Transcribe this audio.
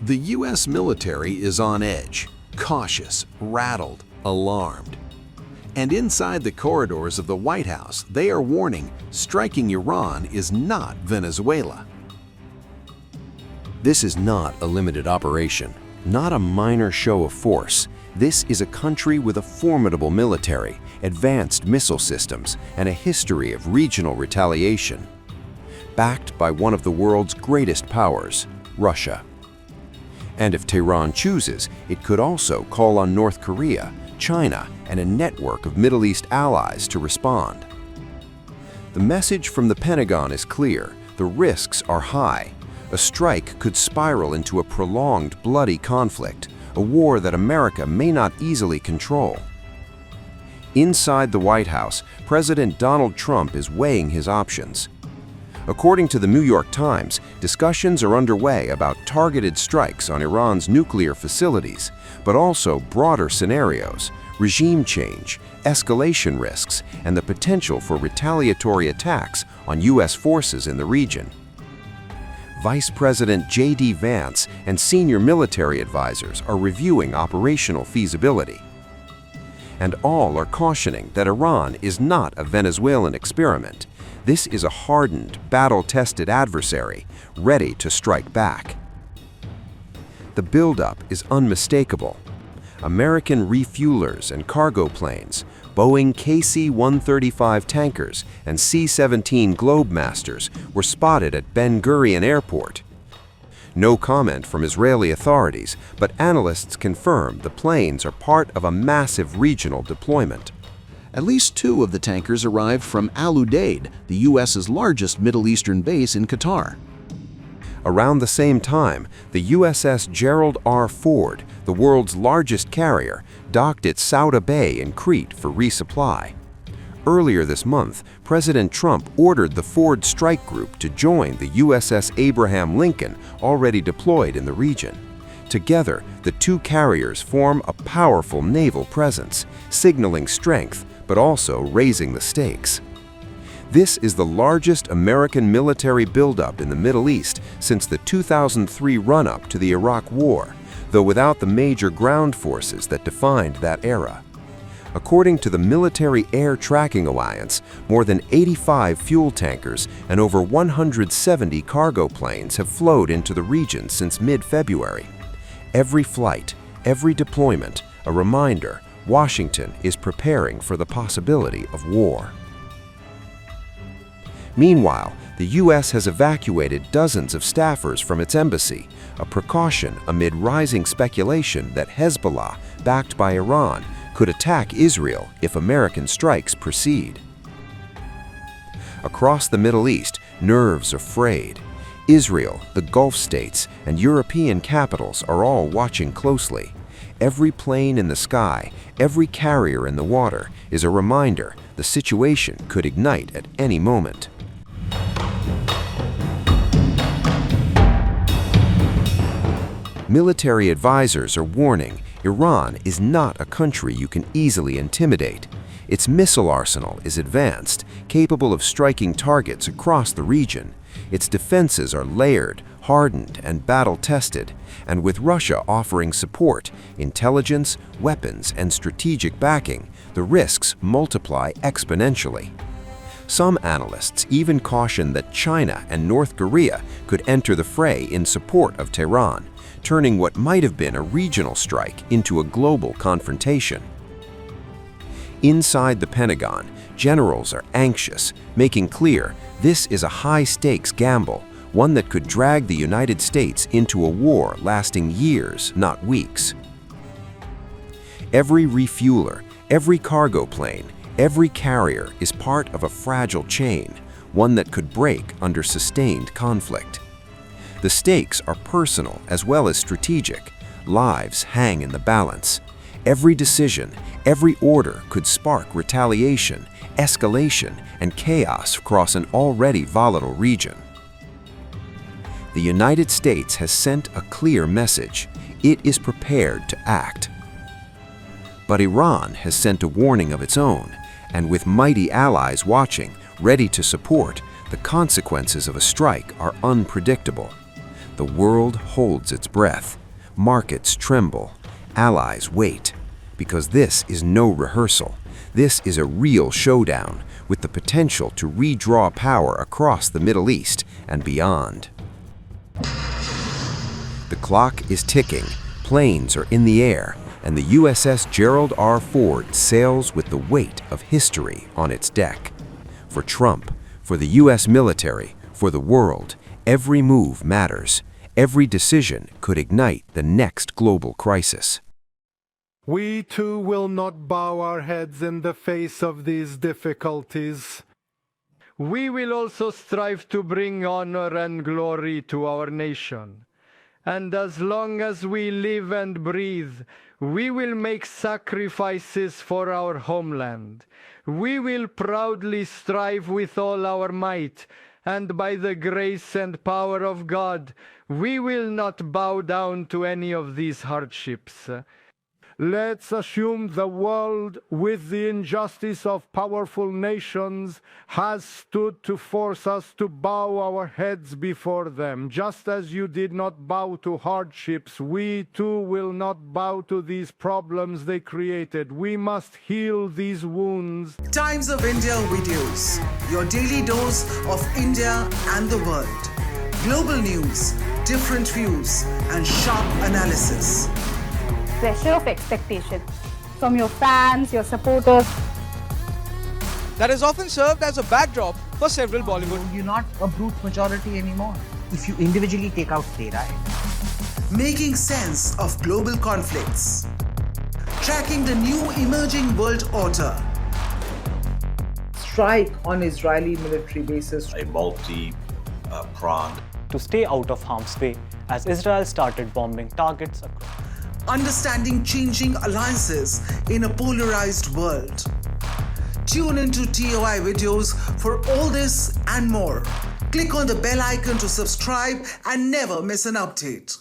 The U.S. military is on edge, cautious, rattled, alarmed. And inside the corridors of the White House, they are warning striking Iran is not Venezuela. This is not a limited operation, not a minor show of force. This is a country with a formidable military, advanced missile systems, and a history of regional retaliation. Backed by one of the world's greatest powers, Russia. And if Tehran chooses, it could also call on North Korea, China, and a network of Middle East allies to respond. The message from the Pentagon is clear: the risks are high. A strike could spiral into a prolonged, bloody conflict, a war that America may not easily control. Inside the White House, President Donald Trump is weighing his options. According to the New York Times, discussions are underway about targeted strikes on Iran's nuclear facilities, but also broader scenarios, regime change, escalation risks, and the potential for retaliatory attacks on U.S. forces in the region. Vice President J.D. Vance and senior military advisors are reviewing operational feasibility. And all are cautioning that Iran is not a Venezuelan experiment. This is a hardened, battle-tested adversary, ready to strike back. The buildup is unmistakable. American refuelers and cargo planes, Boeing KC-135 tankers, and C-17 Globemasters were spotted at Ben Gurion Airport. No comment from Israeli authorities, but analysts confirm the planes are part of a massive regional deployment. At least 2 of the tankers arrived from Al Udeid, the U.S.'s largest Middle Eastern base in Qatar. Around the same time, the USS Gerald R. Ford, the world's largest carrier, docked at Souda Bay in Crete for resupply. Earlier this month, President Trump ordered the Ford Strike Group to join the USS Abraham Lincoln, already deployed in the region. Together, the 2 carriers form a powerful naval presence, signaling strength, but also raising the stakes. This is the largest American military buildup in the Middle East since the 2003 run-up to the Iraq War, though without the major ground forces that defined that era. According to the Military Air Tracking Alliance, more than 85 fuel tankers and over 170 cargo planes have flowed into the region since mid-February. Every flight, every deployment, a reminder Washington is preparing for the possibility of war. Meanwhile, the U.S. has evacuated dozens of staffers from its embassy, a precaution amid rising speculation that Hezbollah, backed by Iran, could attack Israel if American strikes proceed. Across the Middle East, nerves are frayed. Israel, the Gulf states, and European capitals are all watching closely. Every plane in the sky, every carrier in the water is a reminder the situation could ignite at any moment. Military advisors are warning Iran is not a country you can easily intimidate. Its missile arsenal is advanced, capable of striking targets across the region. Its defenses are layered, hardened, and battle-tested, and with Russia offering support, intelligence, weapons, and strategic backing, the risks multiply exponentially. Some analysts even caution that China and North Korea could enter the fray in support of Tehran, turning what might have been a regional strike into a global confrontation. Inside the Pentagon, generals are anxious, making clear this is a high-stakes gamble, one that could drag the United States into a war lasting years, not weeks. Every refueler, every cargo plane, every carrier is part of a fragile chain, one that could break under sustained conflict. The stakes are personal as well as strategic. Lives hang in the balance. Every decision, every order could spark retaliation, escalation, and chaos across an already volatile region. The United States has sent a clear message. It is prepared to act. But Iran has sent a warning of its own, and with mighty allies watching, ready to support, the consequences of a strike are unpredictable. The world holds its breath. Markets tremble. Allies wait. Because this is no rehearsal. This is a real showdown with the potential to redraw power across the Middle East and beyond. The clock is ticking, planes are in the air, and the USS Gerald R. Ford sails with the weight of history on its deck. For Trump, for the US military, for the world, every move matters. Every decision could ignite the next global crisis. We too will not bow our heads in the face of these difficulties. We will also strive to bring honor and glory to our nation. And as long as we live and breathe, we will make sacrifices for our homeland. We will proudly strive with all our might, and by the grace and power of God, we will not bow down to any of these hardships. Let's assume the world, with the injustice of powerful nations, has stood to force us to bow our heads before them. Just as you did not bow to hardships, we too will not bow to these problems they created. We must heal these wounds. Times of India videos, your daily dose of India and the world. Global news, different views, and sharp analysis. Pressure of expectation from your fans, your supporters. That is often served as a backdrop for several Bollywood. You're not a brute majority anymore if you individually take out Tehran. Making sense of global conflicts. Tracking the new emerging world order. Strike on Israeli military bases. A multi-pronged. To stay out of harm's way as Israel started bombing targets across. Understanding changing alliances in a polarized world. Tune into TOI videos for all this and more. Click on the bell icon to subscribe and never miss an update.